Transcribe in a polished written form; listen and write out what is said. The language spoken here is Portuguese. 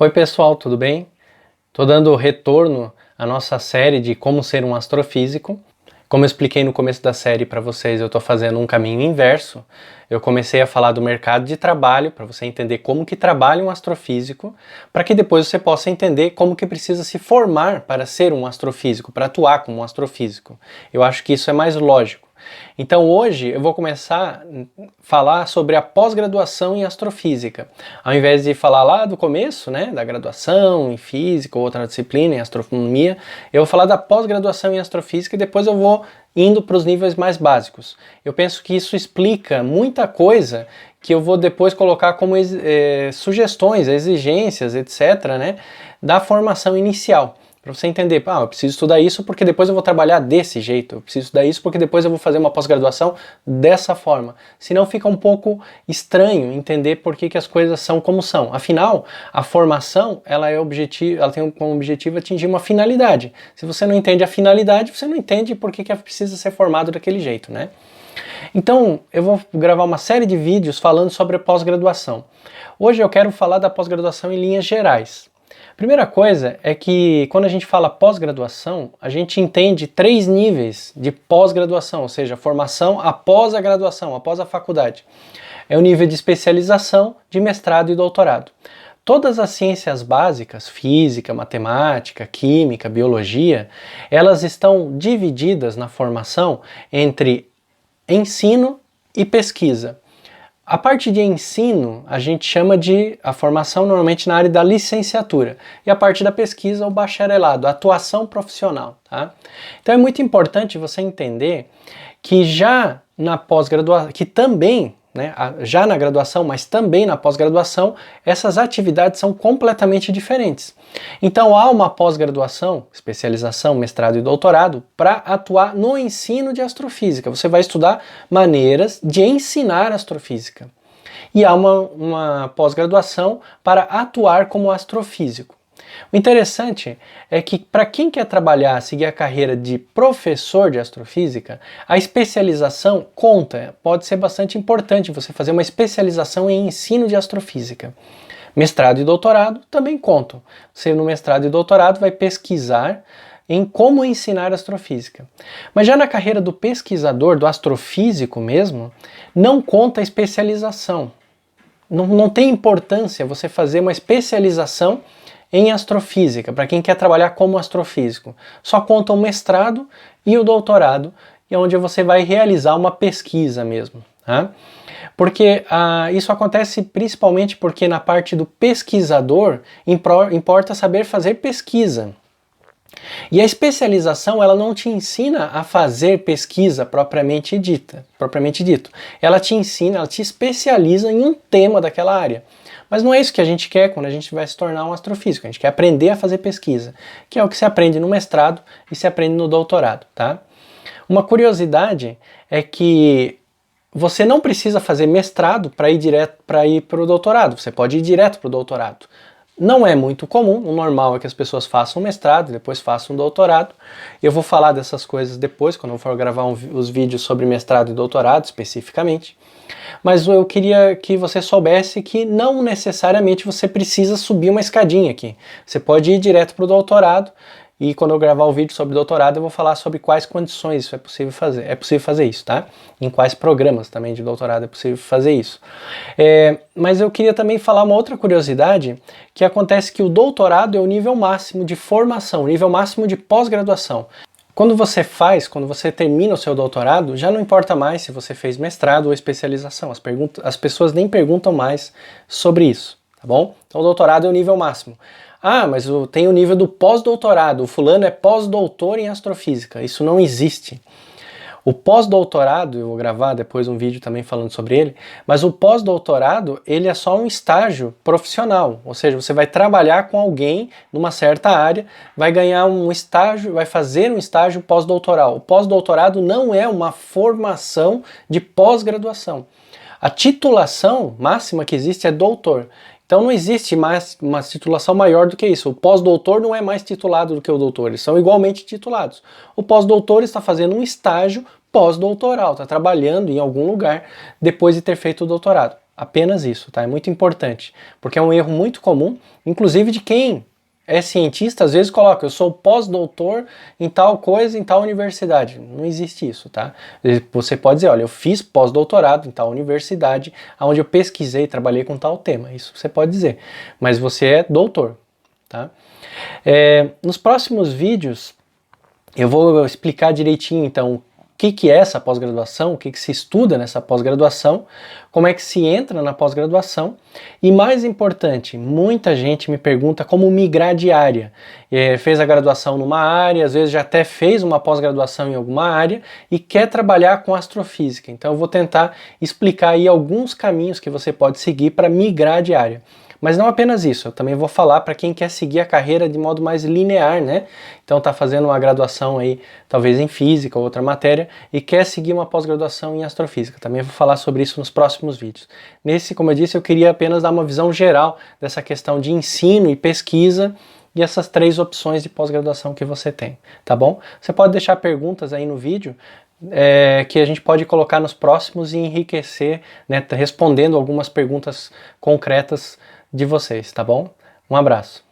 Oi pessoal, tudo bem? Estou dando retorno à nossa série de como ser um astrofísico. Como eu expliquei no começo da série para vocês, eu estou fazendo um caminho inverso. Eu comecei a falar do mercado de trabalho, para você entender como que trabalha um astrofísico, para que depois você possa entender como que precisa se formar para ser um astrofísico, para atuar como um astrofísico. Eu acho que isso é mais lógico. Então hoje eu vou começar a falar sobre a pós-graduação em astrofísica. Ao invés de falar lá do começo, né, da graduação em física ou outra disciplina em astronomia, eu vou falar da pós-graduação em astrofísica e depois eu vou indo para os níveis mais básicos. Eu penso que isso explica muita coisa que eu vou depois colocar como sugestões, exigências, etc., né, da formação inicial. Para você entender, eu preciso estudar isso porque depois eu vou trabalhar desse jeito, eu preciso estudar isso porque depois eu vou fazer uma pós-graduação dessa forma. Senão fica um pouco estranho entender por que as coisas são como são. Afinal, a formação ela tem como objetivo atingir uma finalidade. Se você não entende a finalidade, você não entende por que precisa ser formado daquele jeito, né? Então, eu vou gravar uma série de vídeos falando sobre a pós-graduação. Hoje eu quero falar da pós-graduação em linhas gerais. Primeira coisa é que quando a gente fala pós-graduação, a gente entende 3 níveis de pós-graduação, ou seja, formação após a graduação, após a faculdade. É o nível de especialização, de mestrado e doutorado. Todas as ciências básicas, física, matemática, química, biologia, elas estão divididas na formação entre ensino e pesquisa. A parte de ensino a gente chama de a formação normalmente na área da licenciatura e a parte da pesquisa o bacharelado, a atuação profissional, tá? Então é muito importante você entender que já na pós-graduação, que também, né, já na graduação, mas também na pós-graduação, essas atividades são completamente diferentes. Então há uma pós-graduação, especialização, mestrado e doutorado, para atuar no ensino de astrofísica. Você vai estudar maneiras de ensinar astrofísica. E há uma pós-graduação para atuar como astrofísico. O interessante é que para quem quer trabalhar, seguir a carreira de professor de astrofísica, a especialização conta, pode ser bastante importante você fazer uma especialização em ensino de astrofísica. Mestrado e doutorado também contam. Você no mestrado e doutorado vai pesquisar em como ensinar astrofísica. Mas já na carreira do pesquisador, do astrofísico mesmo, não conta a especialização. Não tem importância você fazer uma especialização em astrofísica, para quem quer trabalhar como astrofísico. Só conta o mestrado e o doutorado, e onde você vai realizar uma pesquisa mesmo. Tá? Porque isso acontece principalmente porque na parte do pesquisador importa saber fazer pesquisa. E a especialização ela não te ensina a fazer pesquisa propriamente dito. Ela te ensina, ela te especializa em um tema daquela área. Mas não é isso que a gente quer quando a gente vai se tornar um astrofísico. A gente quer aprender a fazer pesquisa, que é o que se aprende no mestrado e se aprende no doutorado, tá? Uma curiosidade é que você não precisa fazer mestrado para ir para o doutorado. Você pode ir direto para o doutorado. Não é muito comum, o normal é que as pessoas façam mestrado, depois façam doutorado. Eu vou falar dessas coisas depois, quando eu for gravar os vídeos sobre mestrado e doutorado especificamente. Mas eu queria que você soubesse que não necessariamente você precisa subir uma escadinha aqui. Você pode ir direto para o doutorado, e quando eu gravar o vídeo sobre doutorado eu vou falar sobre quais condições isso é possível fazer. É possível fazer isso, tá? Em quais programas também de doutorado é possível fazer isso. Mas eu queria também falar uma outra curiosidade, que acontece que o doutorado é o nível máximo de formação, o nível máximo de pós-graduação. Quando você termina o seu doutorado, já não importa mais se você fez mestrado ou especialização. As pessoas nem perguntam mais sobre isso, tá bom? Então o doutorado é o nível máximo. Mas tem o nível do pós-doutorado, o fulano é pós-doutor em astrofísica. Isso não existe. O pós-doutorado, eu vou gravar depois um vídeo também falando sobre ele, mas o pós-doutorado, ele é só um estágio profissional, ou seja, você vai trabalhar com alguém numa certa área, vai ganhar um estágio, vai fazer um estágio pós-doutoral. O pós-doutorado não é uma formação de pós-graduação. A titulação máxima que existe é doutor. Então não existe mais uma titulação maior do que isso. O pós-doutor não é mais titulado do que o doutor, eles são igualmente titulados. O pós-doutor está fazendo um estágio pós-doutoral, está trabalhando em algum lugar depois de ter feito o doutorado. Apenas isso, tá? É muito importante, porque é um erro muito comum, inclusive de quem é cientista, às vezes coloca, eu sou pós-doutor em tal coisa, em tal universidade. Não existe isso, tá? Você pode dizer, olha, eu fiz pós-doutorado em tal universidade, onde eu pesquisei, trabalhei com tal tema. Isso você pode dizer, mas você é doutor, tá? Nos próximos vídeos, eu vou explicar direitinho, então, o que é essa pós-graduação, o que se estuda nessa pós-graduação, como é que se entra na pós-graduação e, mais importante, muita gente me pergunta como migrar de área. Fez a graduação numa área, às vezes já até fez uma pós-graduação em alguma área e quer trabalhar com astrofísica. Então eu vou tentar explicar aí alguns caminhos que você pode seguir para migrar de área. Mas não apenas isso, eu também vou falar para quem quer seguir a carreira de modo mais linear, né? Então tá fazendo uma graduação aí, talvez em física ou outra matéria, e quer seguir uma pós-graduação em astrofísica. Também vou falar sobre isso nos próximos vídeos. Nesse, como eu disse, eu queria apenas dar uma visão geral dessa questão de ensino e pesquisa e essas 3 opções de pós-graduação que você tem, tá bom? Você pode deixar perguntas aí no vídeo, que a gente pode colocar nos próximos e enriquecer, né, respondendo algumas perguntas concretas de vocês, tá bom? Um abraço.